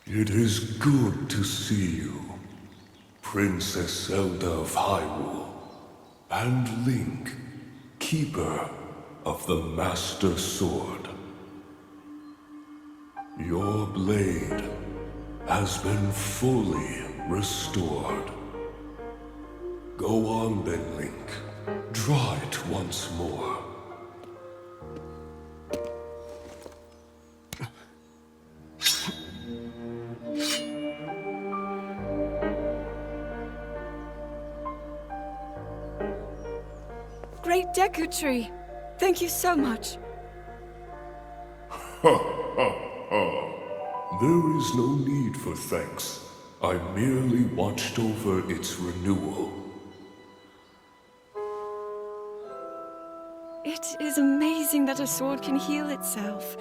It is good to see you, Princess Zelda of Hyrule, and Link, Keeper of the Master Sword. Your blade has been fully restored. Go on then, Link. Draw it once more. Great Deku Tree! Thank you so much. There is no need for thanks. I merely watched over its renewal. It is amazing that a sword can heal itself,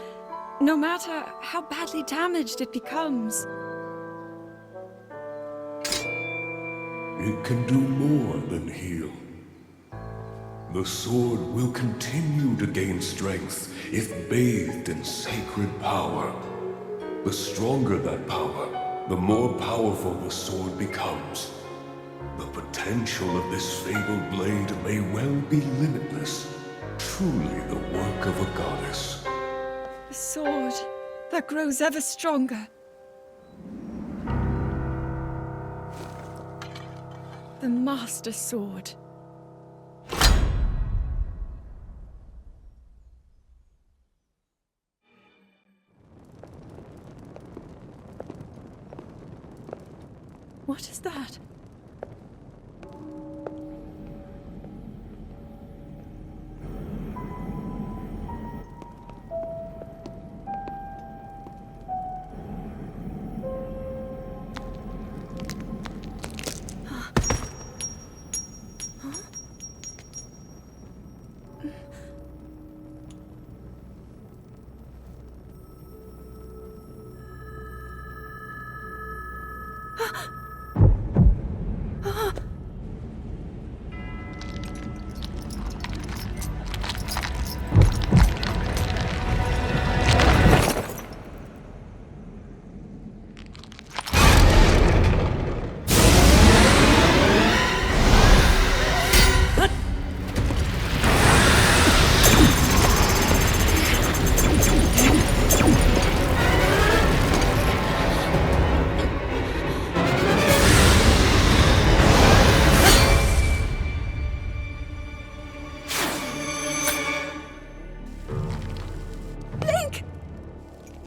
no matter how badly damaged it becomes. It can do more than heal. The sword will continue to gain strength if bathed in sacred power. The stronger that power, the more powerful the sword becomes. The potential of this fabled blade may well be limitless. Truly the work of a goddess. A sword that grows ever stronger. The Master Sword. What is that?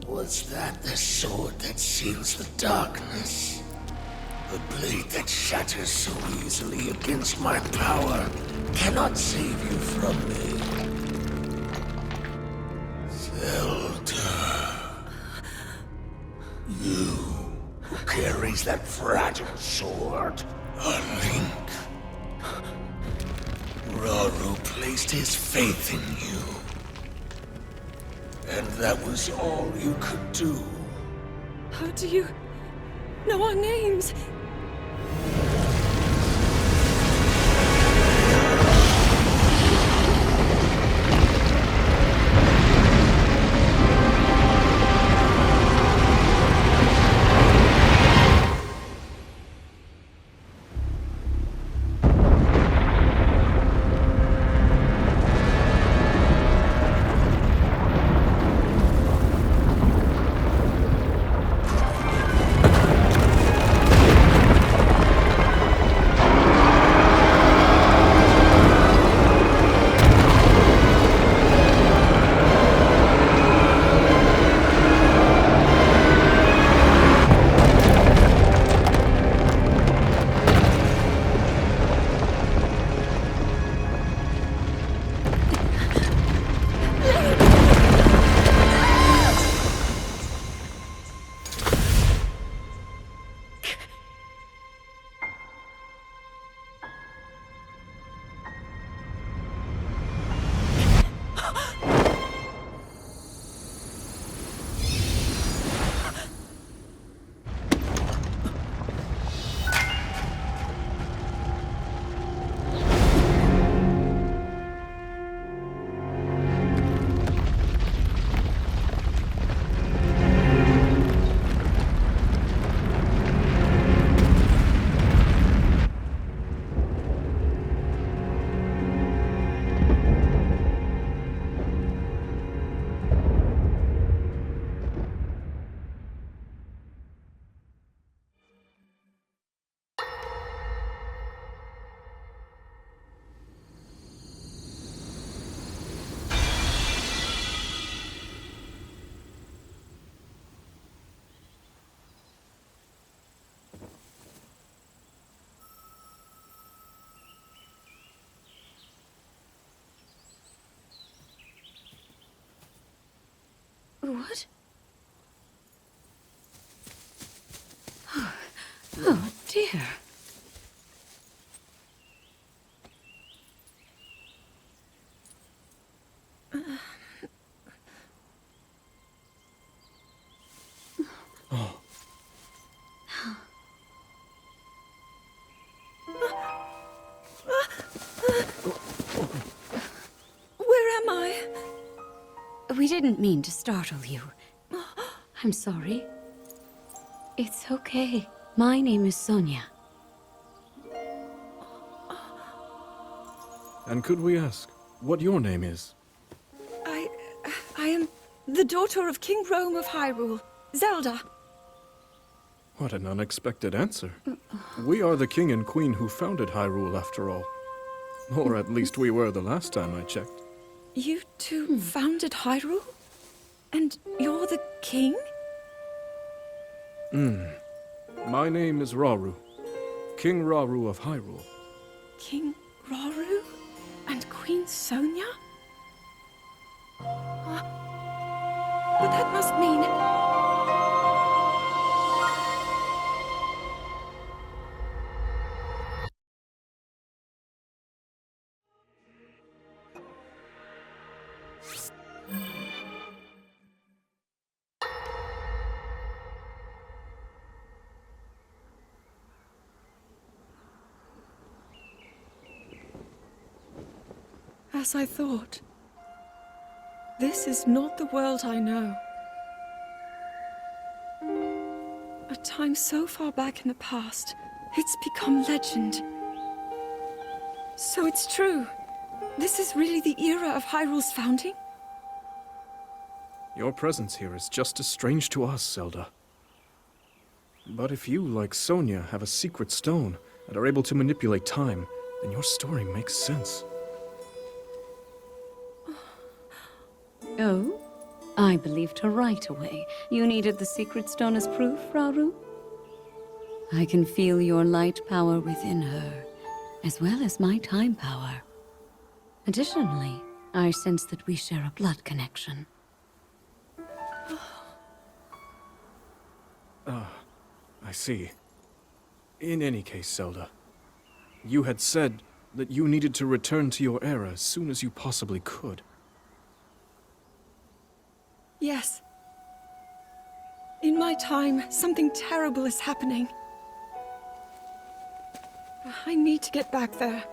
Was that the sword that seals the darkness? The blade that shatters so easily against my power cannot save you from me. Zelda. You who carries that fragile sword. A Link. Raru placed his faith in you. And that was all you could do. How do you know our names? What? Oh, dear. Where am I? We didn't mean to startle you. I'm sorry. It's okay. My name is Sonia. And could we ask what your name is? I am the daughter of King Rome of Hyrule, Zelda. What an unexpected answer. We are the king and queen who founded Hyrule, after all. Or at least we were the last time I checked. You two founded Hyrule? And you're the king? My name is Rauru. King Rauru of Hyrule. King Rauru? And Queen Sonia? But that must mean... As I thought. This is not the world I know. A time so far back in the past, it's become legend. So it's true. This is really the era of Hyrule's founding? Your presence here is just as strange to us, Zelda. But if you, like Sonia, have a secret stone and are able to manipulate time, then your story makes sense. Oh? I believed her right away. You needed the secret stone as proof, Rauru? I can feel your light power within her, as well as my time power. Additionally, I sense that we share a blood connection. I see. In any case, Zelda, you had said that you needed to return to your era as soon as you possibly could. Yes. In my time, something terrible is happening. I need to get back there.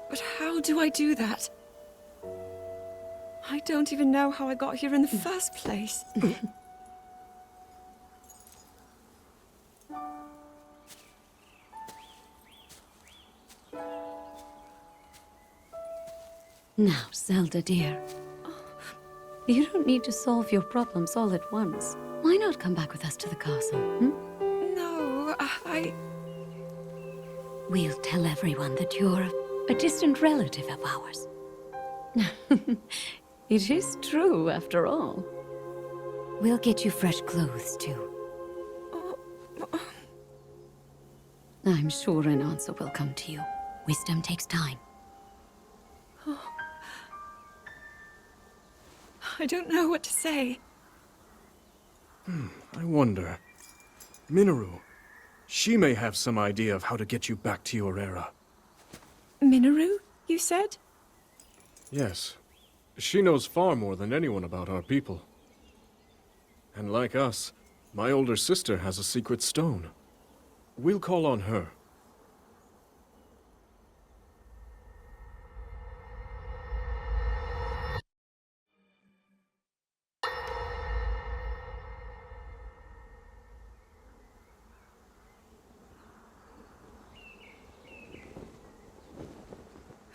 But how do I do that? I don't even know how I got here in the first place. Now, Zelda dear. You don't need to solve your problems all at once. Why not come back with us to the castle, No, We'll tell everyone that you're a distant relative of ours. It is true, after all. We'll get you fresh clothes, too. I'm sure an answer will come to you. Wisdom takes time. I don't know what to say. I wonder. Minoru. She may have some idea of how to get you back to your era. Minoru, you said? Yes. She knows far more than anyone about our people. And like us, my older sister has a secret stone. We'll call on her.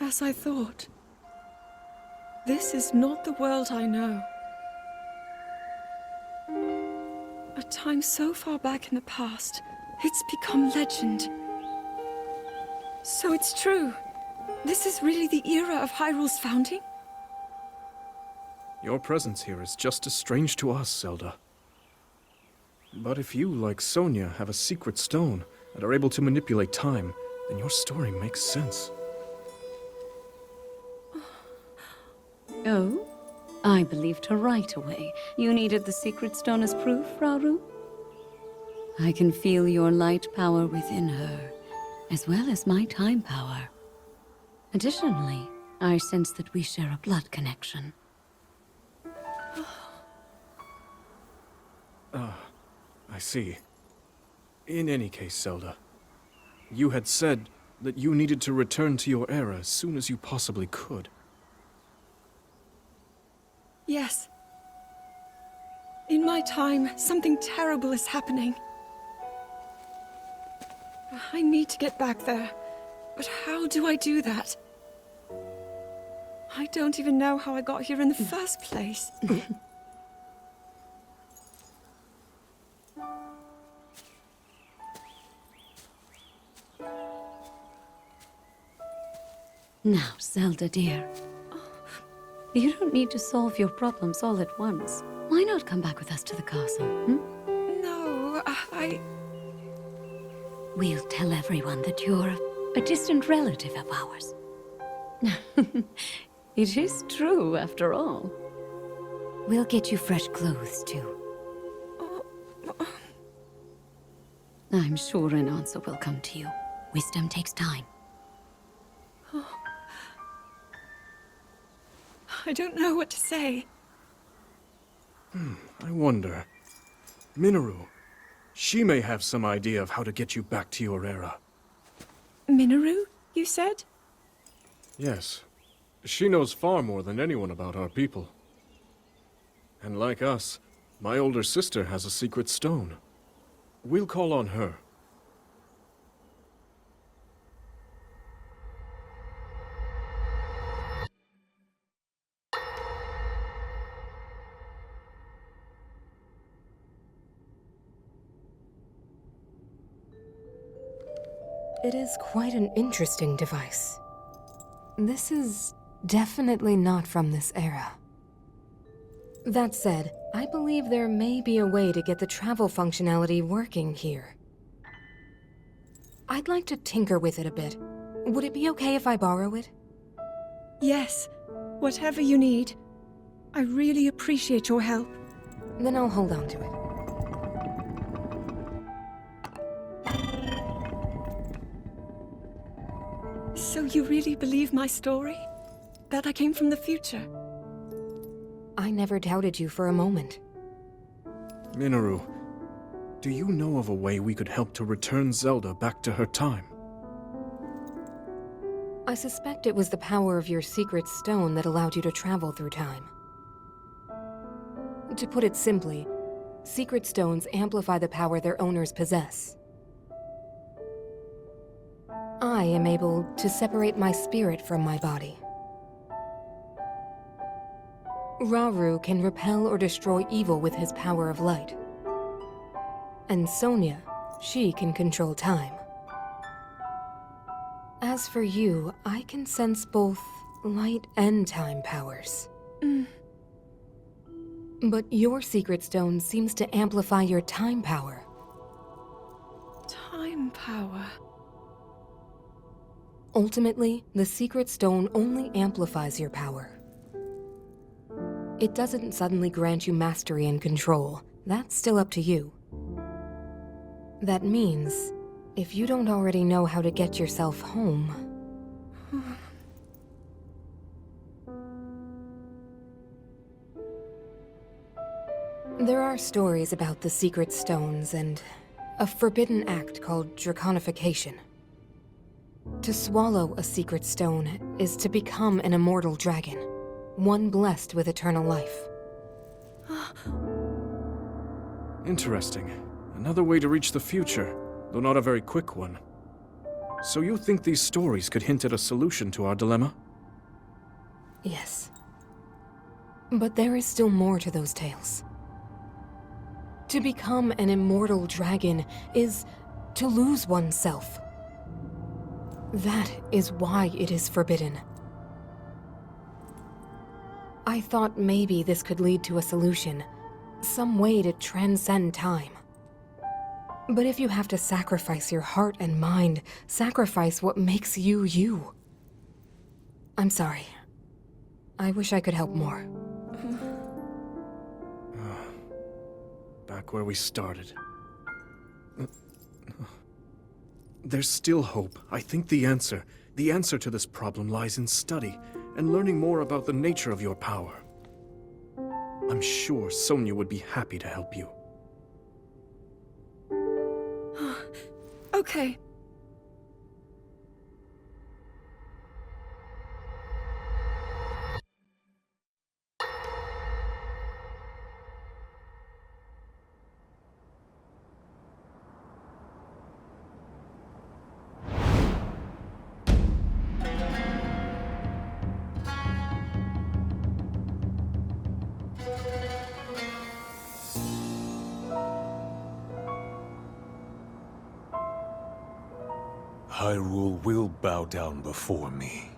As I thought. This is not the world I know. A time so far back in the past, it's become legend. So it's true. This is really the era of Hyrule's founding? Your presence here is just as strange to us, Zelda. But if you, like Sonia, have a secret stone and are able to manipulate time, then your story makes sense. Oh? I believed her right away. You needed the secret stone as proof, Rauru? I can feel your light power within her, as well as my time power. Additionally, I sense that we share a blood connection. I see. In any case, Zelda, you had said that you needed to return to your era as soon as you possibly could. Yes. In my time, something terrible is happening. I need to get back there. But how do I do that? I don't even know how I got here in the first place. Now, Zelda dear, you don't need to solve your problems all at once. Why not come back with us to the castle, No, We'll tell everyone that you're a distant relative of ours. It is true, after all. We'll get you fresh clothes, too. I'm sure an answer will come to you. Wisdom takes time. I don't know what to say. I wonder. Minoru, she may have some idea of how to get you back to your era. Minoru, you said? Yes. She knows far more than anyone about our people. And like us, my older sister has a secret stone. We'll call on her. It is quite an interesting device. This is definitely not from this era. That said, I believe there may be a way to get the travel functionality working here. I'd like to tinker with it a bit. Would it be okay if I borrow it? Yes. Whatever you need. I really appreciate your help. Then I'll hold on to it. So you really believe my story? That I came from the future? I never doubted you for a moment. Minoru, do you know of a way we could help to return Zelda back to her time? I suspect it was the power of your secret stone that allowed you to travel through time. To put it simply, secret stones amplify the power their owners possess. I am able to separate my spirit from my body. Rauru can repel or destroy evil with his power of light. And Sonia, she can control time. As for you, I can sense both light and time powers. But your secret stone seems to amplify your time power. Time power. Ultimately, the secret stone only amplifies your power. It doesn't suddenly grant you mastery and control. That's still up to you. That means, if you don't already know how to get yourself home... There are stories about the secret stones and a forbidden act called draconification. To swallow a secret stone is to become an immortal dragon, one blessed with eternal life. Interesting. Another way to reach the future, though not a very quick one. So you think these stories could hint at a solution to our dilemma? Yes. But there is still more to those tales. To become an immortal dragon is to lose oneself. That is why it is forbidden. I thought maybe this could lead to a solution, some way to transcend time. But if you have to sacrifice your heart and mind, sacrifice what makes you you. I'm sorry. I wish I could help more. Back where we started. There's still hope. I think the answer to this problem lies in study and learning more about the nature of your power. I'm sure Sonia would be happy to help you. Okay. Hyrule will bow down before me.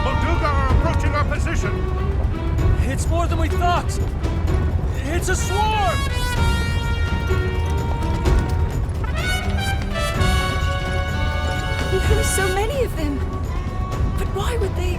Molduga are approaching our position! It's more than we thought! It's a swarm! There are so many of them. But why would they...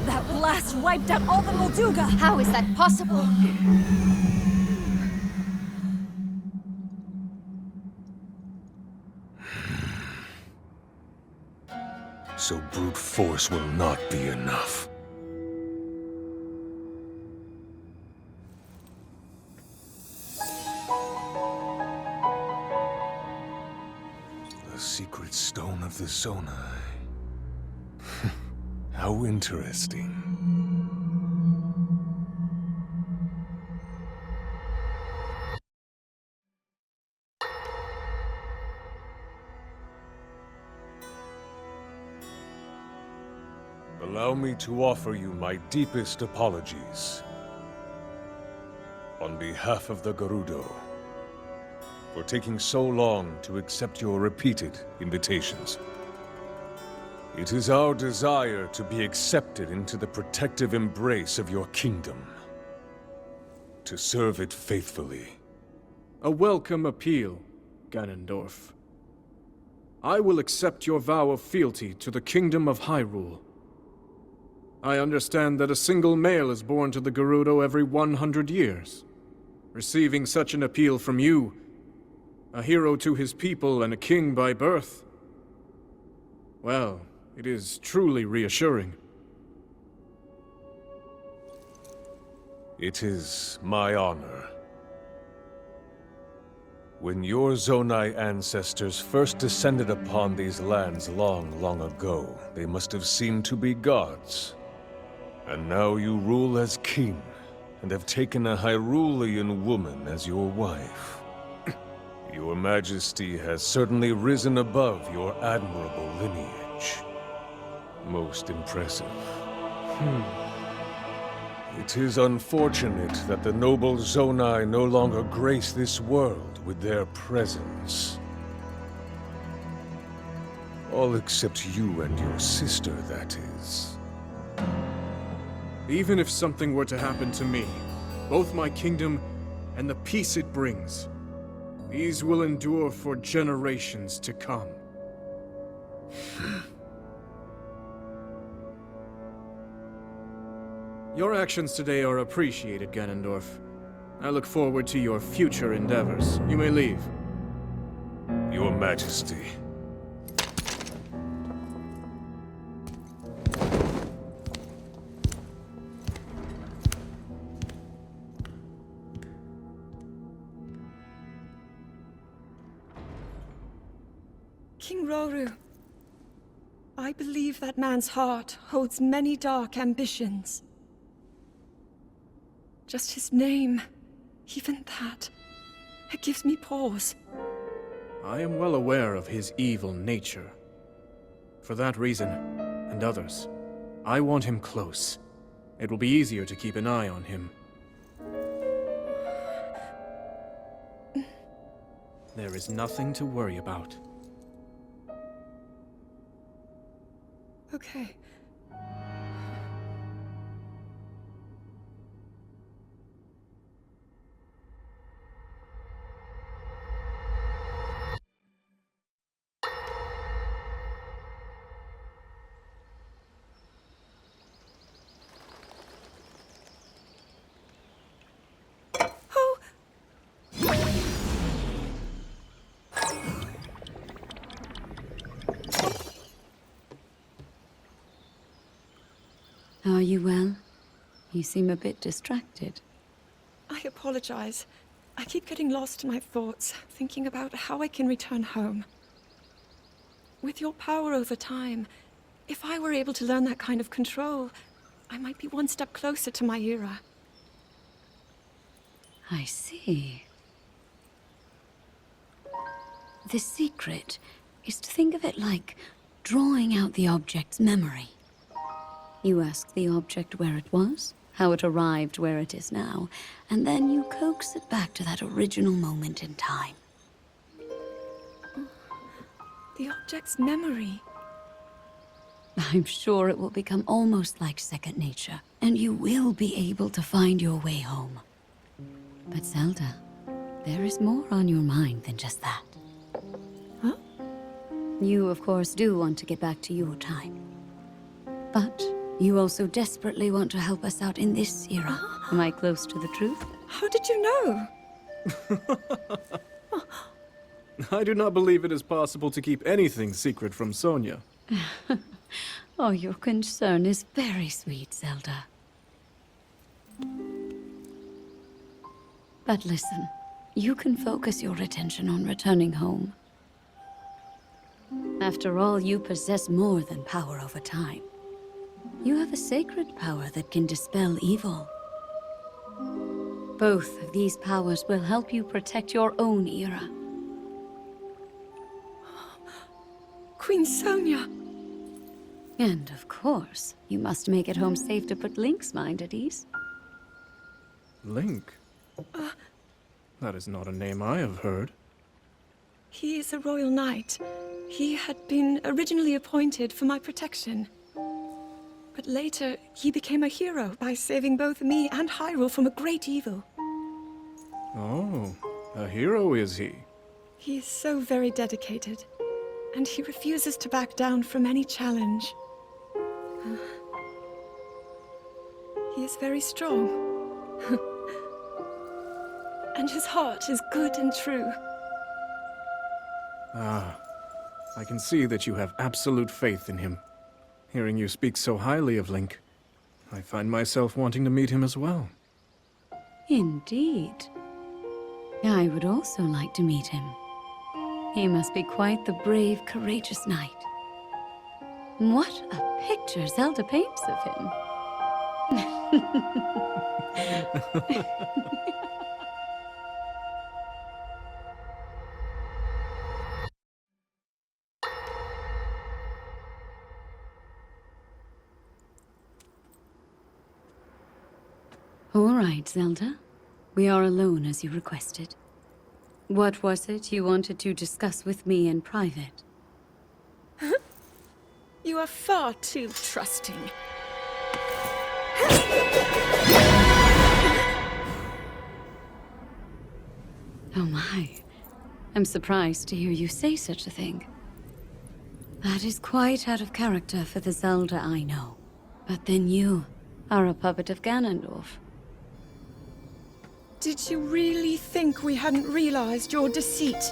That blast wiped out all the Molduga! How is that possible? So brute force will not be enough. The secret stone of the Zonai. How interesting. Allow me to offer you my deepest apologies. On behalf of the Gerudo, for taking so long to accept your repeated invitations. It is our desire to be accepted into the protective embrace of your kingdom. To serve it faithfully. A welcome appeal, Ganondorf. I will accept your vow of fealty to the Kingdom of Hyrule. I understand that a single male is born to the Gerudo every 100 years. Receiving such an appeal from you, a hero to his people and a king by birth, well, it is truly reassuring. It is my honor. When your Zonai ancestors first descended upon these lands long, long ago, they must have seemed to be gods. And now you rule as king, and have taken a Hyrulean woman as your wife. Your Majesty has certainly risen above your admirable lineage. Most impressive. It is unfortunate that the noble Zonai no longer grace this world with their presence. All except you and your sister, that is. Even if something were to happen to me, both my kingdom and the peace it brings, these will endure for generations to come. Your actions today are appreciated, Ganondorf. I look forward to your future endeavors. You may leave. Your Majesty. King Roru, I believe that man's heart holds many dark ambitions. Just his name, even that, it gives me pause. I am well aware of his evil nature. For that reason, and others, I want him close. It will be easier to keep an eye on him. There is nothing to worry about. Okay. Oh! Are you well? You seem a bit distracted. I apologize. I keep getting lost in my thoughts, thinking about how I can return home. With your power over time, if I were able to learn that kind of control, I might be one step closer to my era. I see. The secret is to think of it like drawing out the object's memory. You ask the object where it was, how it arrived where it is now, and then you coax it back to that original moment in time. The object's memory. I'm sure it will become almost like second nature, and you will be able to find your way home. But Zelda, there is more on your mind than just that. Huh? You, of course, do want to get back to your time. But you also desperately want to help us out in this era. Am I close to the truth? How did you know? I do not believe it is possible to keep anything secret from Sonia. Oh, your concern is very sweet, Zelda. But listen, you can focus your attention on returning home. After all, you possess more than power over time. You have a sacred power that can dispel evil. Both of these powers will help you protect your own era. Queen Sonia! And of course, you must make it home safe to put Link's mind at ease. Link? That is not a name I have heard. He is a royal knight. He had been originally appointed for my protection. But later, he became a hero by saving both me and Hyrule from a great evil. Oh, a hero is he? He is so very dedicated, and he refuses to back down from any challenge. He is very strong. And his heart is good and true. Ah, I can see that you have absolute faith in him. Hearing you speak so highly of Link, I find myself wanting to meet him as well. Indeed. I would also like to meet him. He must be quite the brave, courageous knight. What a picture Zelda paints of him. All right, Zelda. We are alone as you requested. What was it you wanted to discuss with me in private? You are far too trusting. Oh my. I'm surprised to hear you say such a thing. That is quite out of character for the Zelda I know. But then you are a puppet of Ganondorf. Did you really think we hadn't realized your deceit?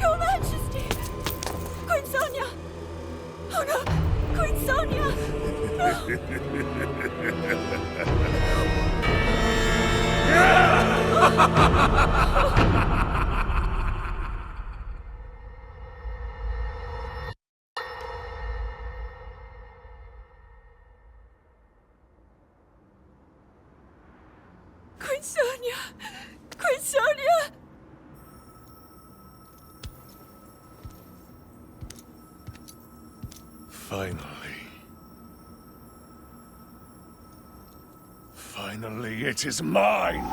Your Majesty! Queen Sonia! Oh no! Queen Sonia! Queen Sonia! Queen Sonia! Finally. Finally, it is mine!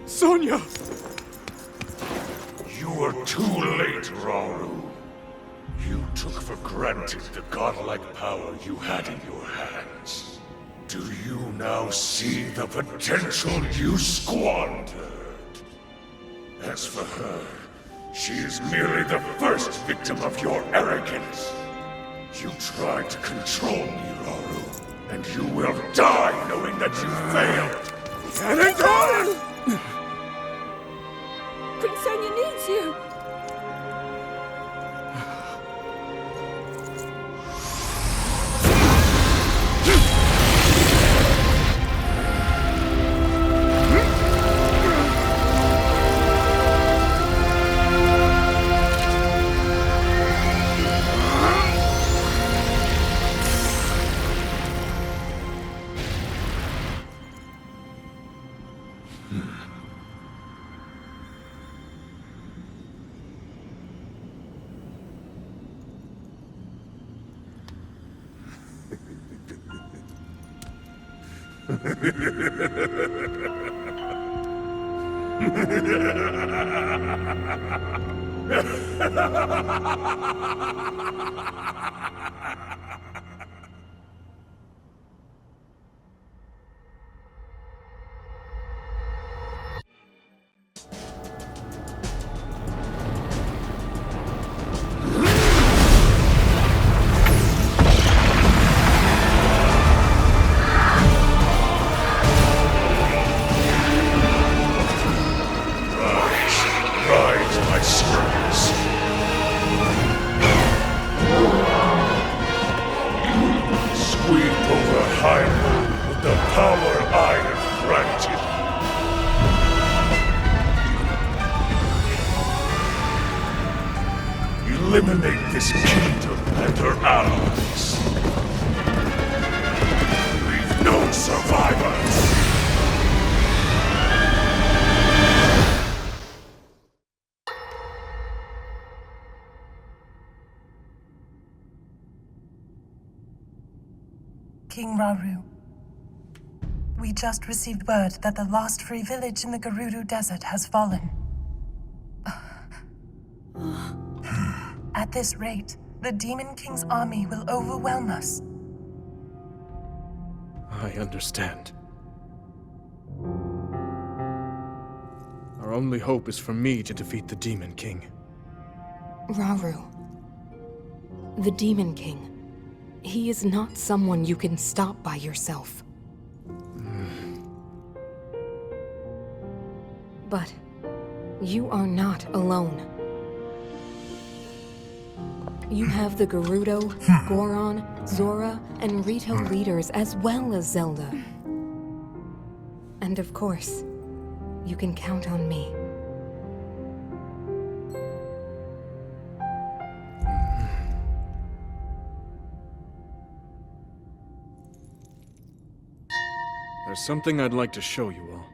Sonia! You were too late, Rauru. You took for granted the godlike power you had in your hands. Do you now see the potential you squandered? As for her, she is merely the first victim of your arrogance. You tried to control me, Rauru, and you will die knowing that you failed. Ganondorf! Queen Sonia needs you! Rise, my sons. Sweep over Hyrule with the power I have granted. Eliminate this kingdom and her allies. Leave no survivors. King Rauru. We just received word that the last free village in the Gerudo Desert has fallen. At this rate, the Demon King's army will overwhelm us. I understand. Our only hope is for me to defeat the Demon King. Rauru. The Demon King. He is not someone you can stop by yourself. But you are not alone. You have the Gerudo, Goron, Zora, and Rito leaders as well as Zelda. And of course, you can count on me. There's something I'd like to show you all.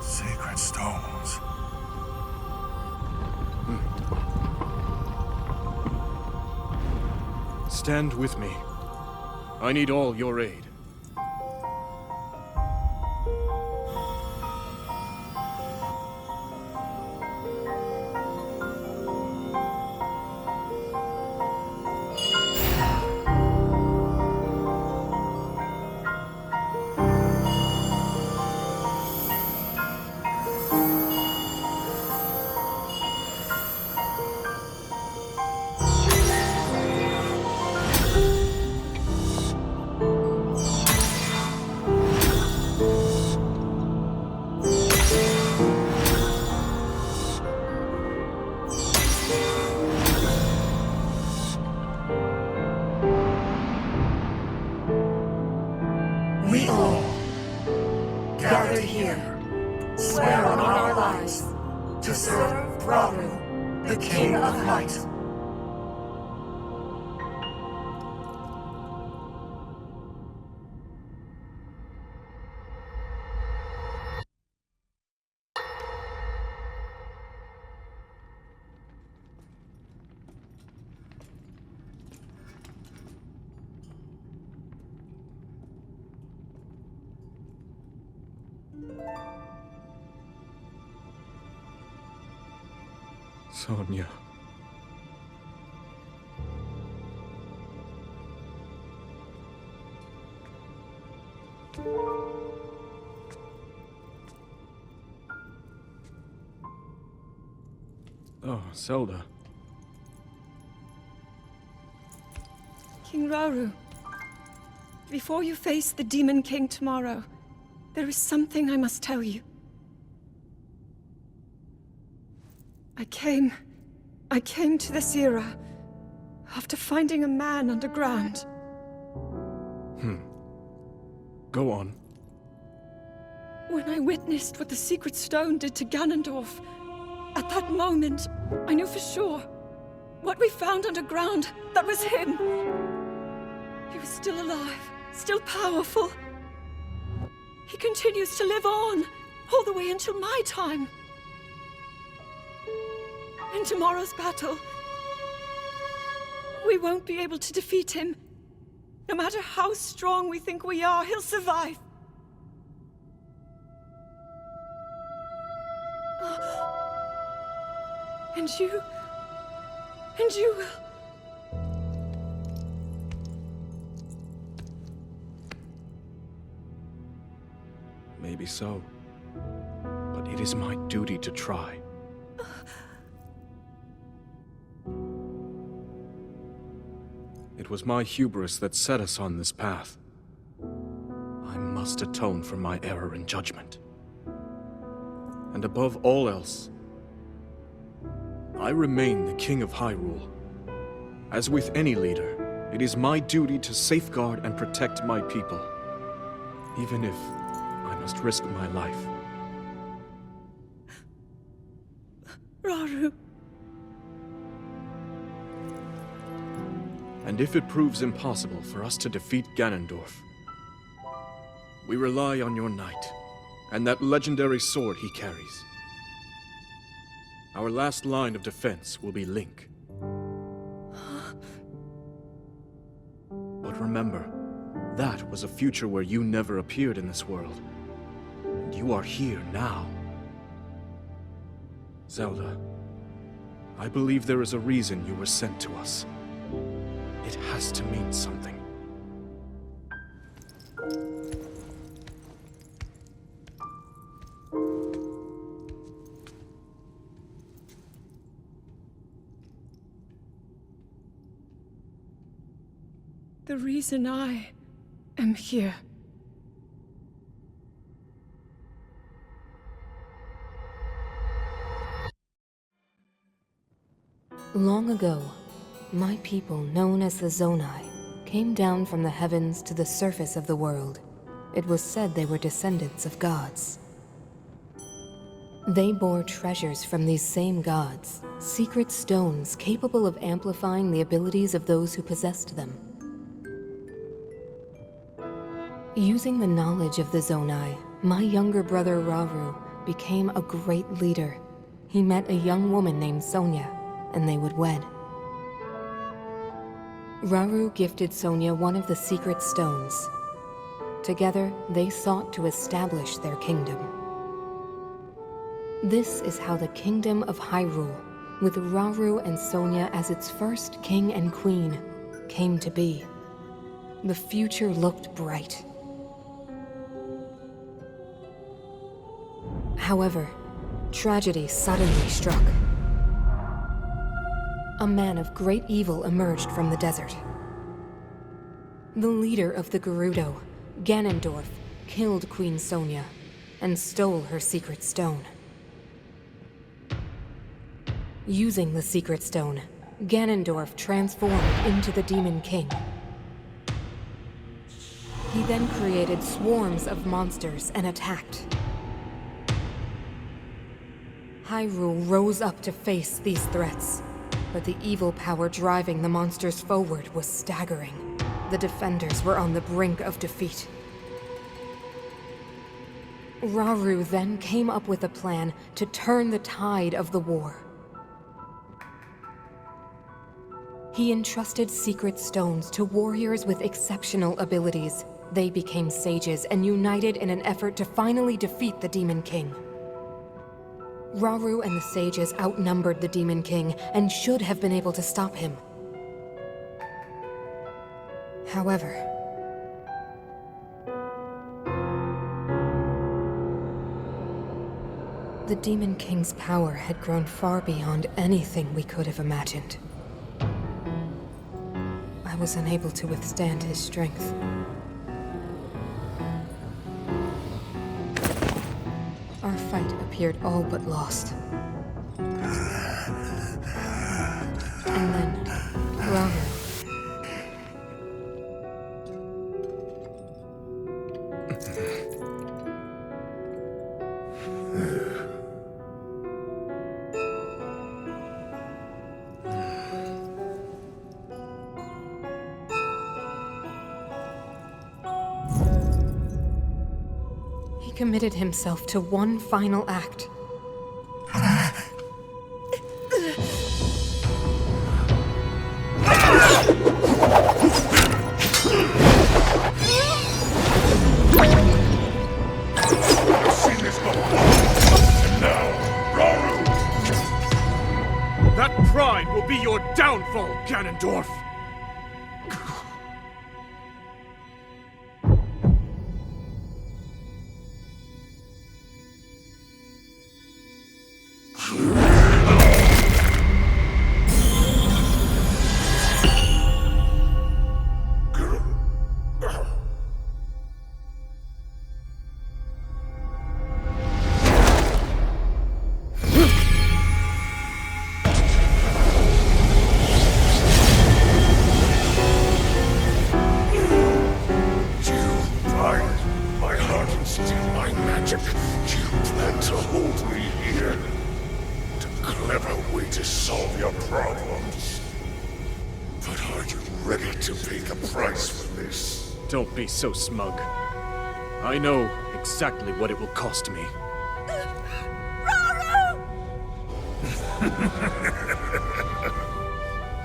Sacred stones. Stand with me. I need all your aid. We all, gathered here, swear on our lives to serve Rauru, the King of Light. Sonia. Oh, Zelda. King Rauru, before you face the Demon King tomorrow, there is something I must tell you. I came to this era after finding a man underground. Go on. When I witnessed what the Secret Stone did to Ganondorf, at that moment, I knew for sure. What we found underground, that was him. He was still alive, still powerful. He continues to live on, all the way until my time. In tomorrow's battle, we won't be able to defeat him. No matter how strong we think we are, he'll survive. And you will. Maybe so. But it is my duty to try. It was my hubris that set us on this path. I must atone for my error in judgment. And above all else, I remain the King of Hyrule. As with any leader, it is my duty to safeguard and protect my people, even if I must risk my life. Rauru. And if it proves impossible for us to defeat Ganondorf, we rely on your knight, and that legendary sword he carries. Our last line of defense will be Link. But remember, that was a future where you never appeared in this world. And you are here now. Zelda, I believe there is a reason you were sent to us. It has to mean something. The reason I am here. Long ago, my people, known as the Zonai, came down from the heavens to the surface of the world. It was said they were descendants of gods. They bore treasures from these same gods, secret stones capable of amplifying the abilities of those who possessed them. Using the knowledge of the Zonai, my younger brother Rauru became a great leader. He met a young woman named Sonia, and they would wed. Rauru gifted Sonia one of the secret stones. Together, they sought to establish their kingdom. This is how the Kingdom of Hyrule, with Rauru and Sonia as its first king and queen, came to be. The future looked bright. However, tragedy suddenly struck. A man of great evil emerged from the desert. The leader of the Gerudo, Ganondorf, killed Queen Sonia and stole her secret stone. Using the secret stone, Ganondorf transformed into the Demon King. He then created swarms of monsters and attacked. Hyrule rose up to face these threats, but the evil power driving the monsters forward was staggering. The defenders were on the brink of defeat. Rauru then came up with a plan to turn the tide of the war. He entrusted secret stones to warriors with exceptional abilities. They became sages and united in an effort to finally defeat the Demon King. Rauru and the sages outnumbered the Demon King and should have been able to stop him. However, the Demon King's power had grown far beyond anything we could have imagined. I was unable to withstand his strength. Our fight appeared all but lost. And then, Rauru. committed himself to one final act. Seen this before. And now, Rauru! That pride will be your downfall, Ganondorf! Don't be so smug. I know exactly what it will cost me.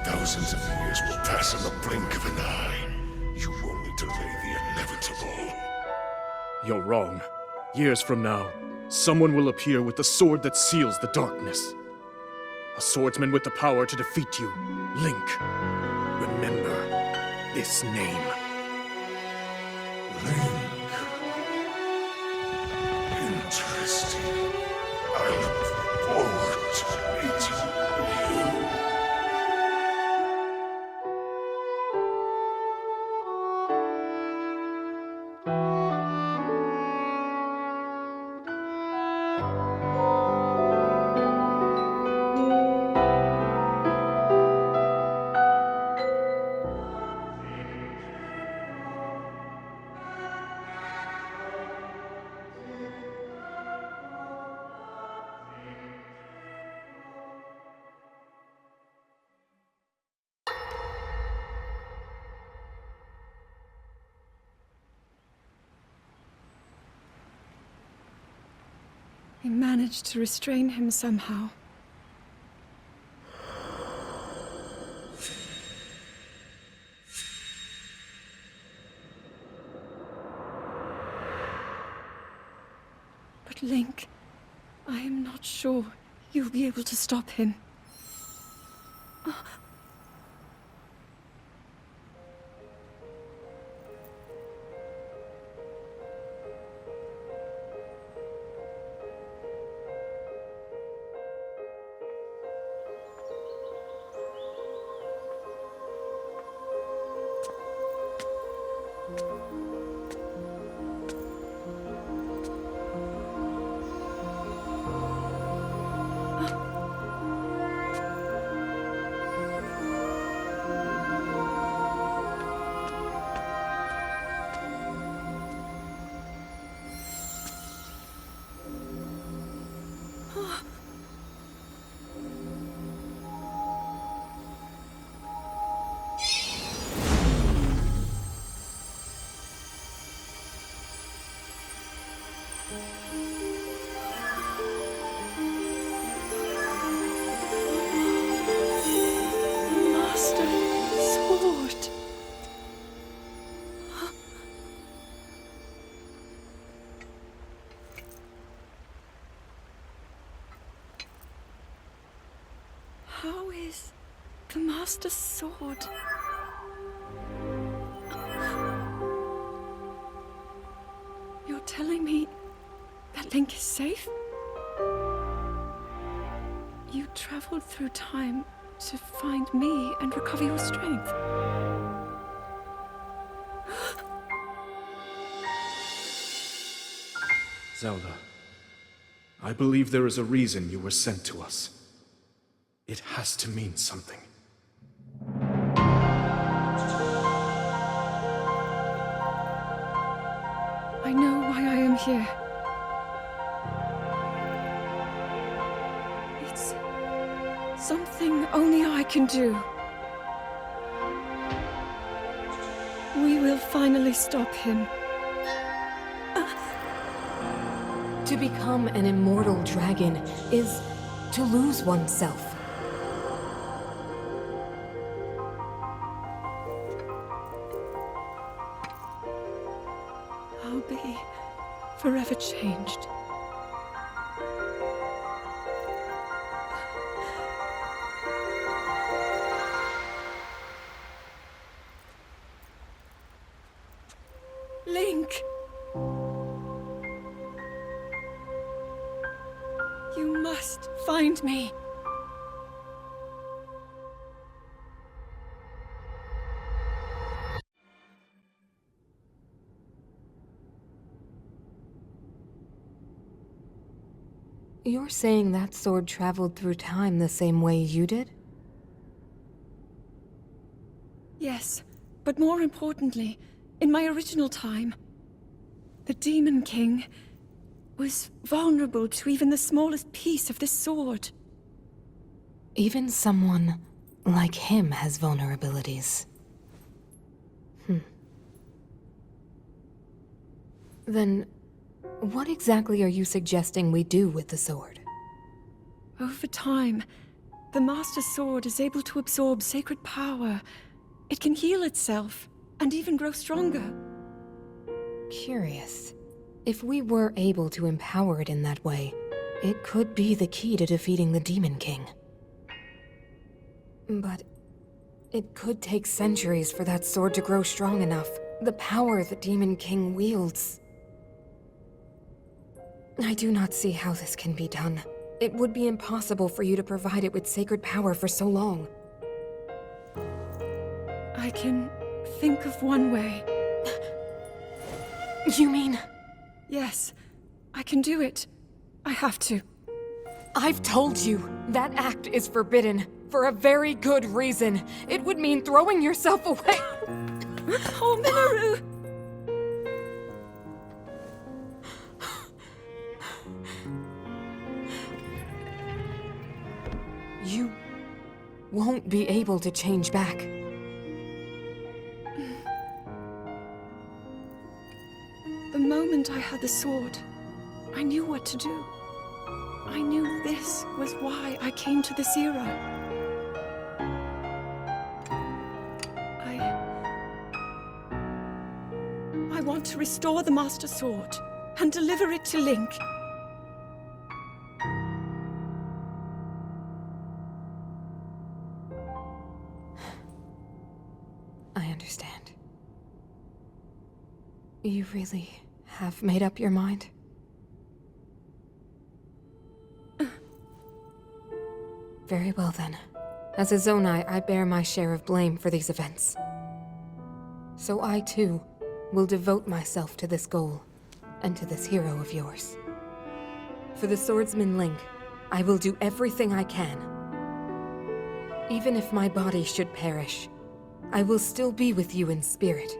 Thousands of years will pass in the blink of an eye. You only delay the inevitable. You're wrong. Years from now, someone will appear with the sword that seals the darkness. A swordsman with the power to defeat you. Link. Remember this name. Link. Interesting. I look forward to meeting you. I managed to restrain him somehow. But Link, I am not sure you'll be able to stop him. Master Sword. How is the Master Sword? You're telling me that Link is safe? You traveled through time to find me and recover your strength. Zelda, I believe there is a reason you were sent to us. It has to mean something. I know why I am here. It's something only I can do. We will finally stop him. To become an immortal dragon is to lose oneself. I'll be forever changed. Link! You must find me. You're saying that sword traveled through time the same way you did? Yes, but more importantly, in my original time, the Demon King was vulnerable to even the smallest piece of this sword. Even someone like him has vulnerabilities. Then, what exactly are you suggesting we do with the sword? Over time, the Master Sword is able to absorb sacred power. It can heal itself, and even grow stronger. Curious. If we were able to empower it in that way, it could be the key to defeating the Demon King. But it could take centuries for that sword to grow strong enough. The power the Demon King wields. I do not see how this can be done. It would be impossible for you to provide it with sacred power for so long. I can think of one way. You mean? Yes, I can do it. I have to. I've told you, that act is forbidden. For a very good reason. It would mean throwing yourself away. Oh, Minoru! You won't be able to change back. The moment I had the sword, I knew what to do. I knew this was why I came to this era. I want to restore the Master Sword and deliver it to Link. I understand. You really have made up your mind? Very well then. As a Zonai, I bear my share of blame for these events. So I too will devote myself to this goal, and to this hero of yours. For the swordsman Link, I will do everything I can. Even if my body should perish, I will still be with you in spirit.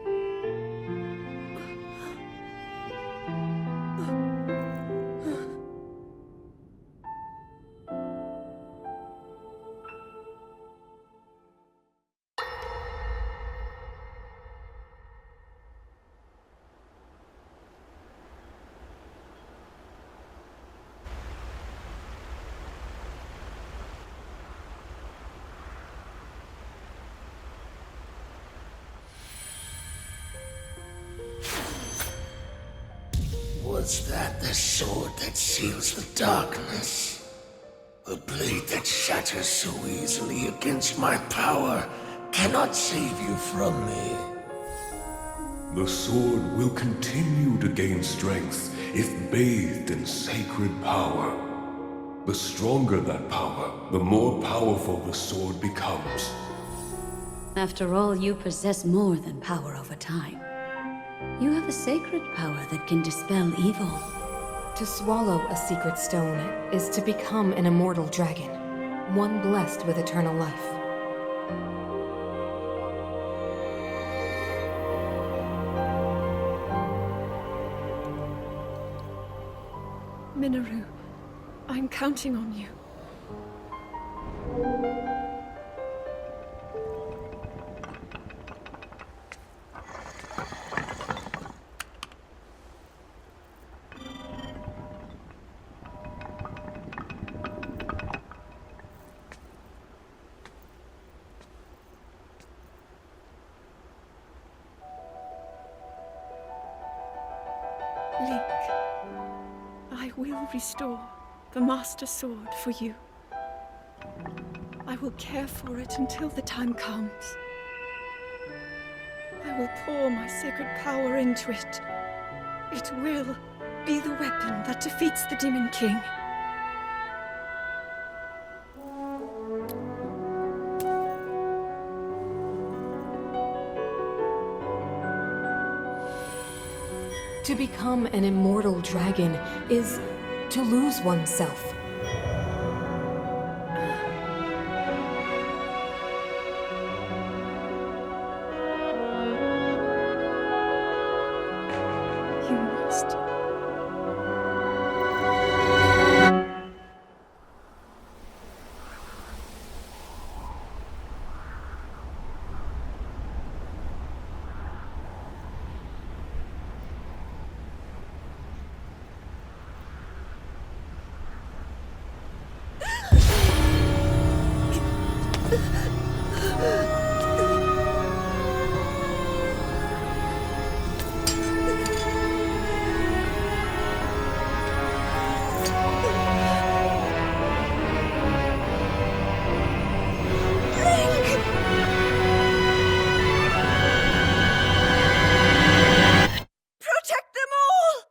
Was that the sword that seals the darkness? The blade that shatters so easily against my power cannot save you from me. The sword will continue to gain strength if bathed in sacred power. The stronger that power, the more powerful the sword becomes. After all, you possess more than power over time. You have a sacred power that can dispel evil. To swallow a secret stone is to become an immortal dragon, one blessed with eternal life. Minoru, I'm counting on you. will restore the Master Sword for you. I will care for it until the time comes. I will pour my sacred power into it. It will be the weapon that defeats the Demon King. To become an immortal dragon is to lose oneself. You must. Protect them all!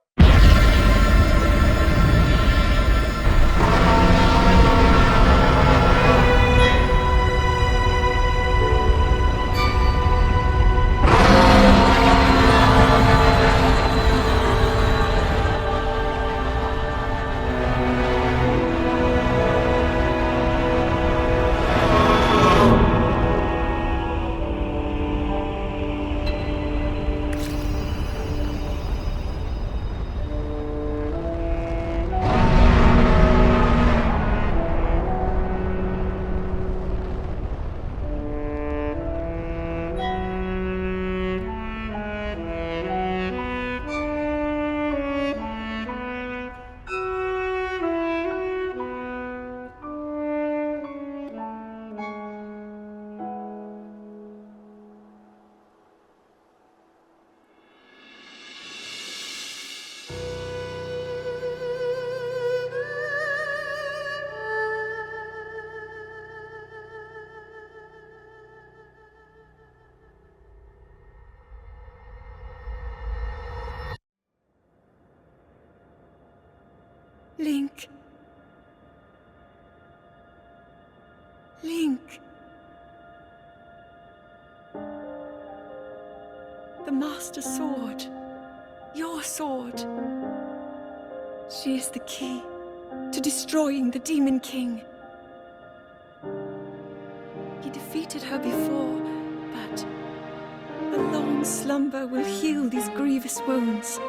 Link. Link. The Master Sword. Your sword. She is the key to destroying the Demon King. He defeated her before, but a long slumber will heal these grievous wounds.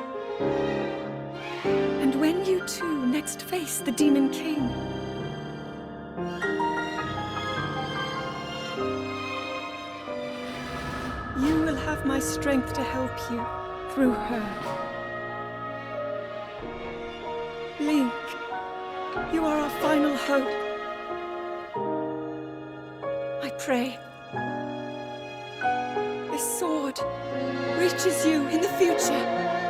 And when you two next face the Demon King, you will have my strength to help you through her. Link, you are our final hope. I pray this sword reaches you in the future.